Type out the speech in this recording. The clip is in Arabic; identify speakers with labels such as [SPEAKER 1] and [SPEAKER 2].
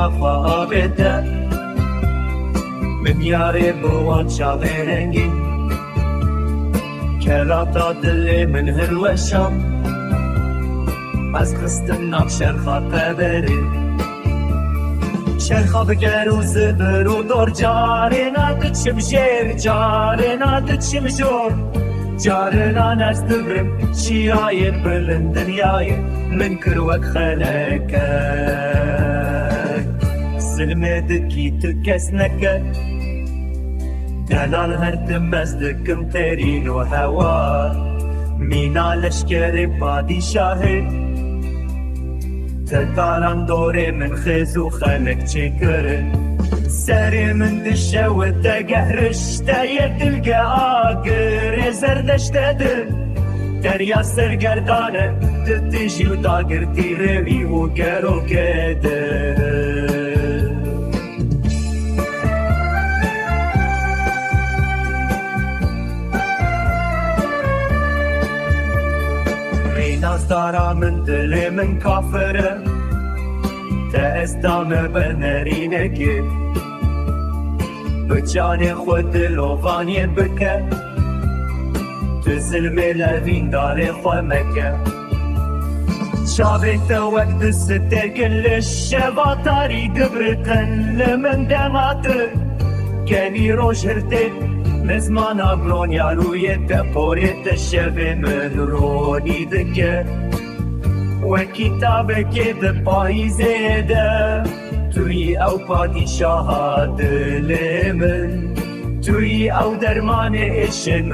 [SPEAKER 1] وفا بده من ياري بوان شاغرنجي كراتا دلي من هالوشام از خستناك شرخا قبري شرخا بقر وزبر ودور جارنا تتشمشير جارنا تتشمشور جارنا ناس تبرم شياير بلن دنياير من كروك خلقك سلمتكي تكسنك دلال هردم مزدكم ترين وهوا مينا لشكر بادي شاهد تداران دوري من خز وخلق شكر سري من دشة وتقهرش تايد تلقى آقر زردش تدر دريا سرقردانة تتجي وطاقر تيري وقرو كدر ناس دارا من دل من كافرة تأستام بنرينك بجاني خود لوفاني بك تزلم لفين داري خومك شابت وقت الستة كلش شباطاري قبرتن لمن دماتر كاني روش هرتت مزمانا برونيا روية بوريت الشبه من روني ذكر وكتابك دباي زيادة توي أو بادي شهاد لمن توي أو درمان إشمن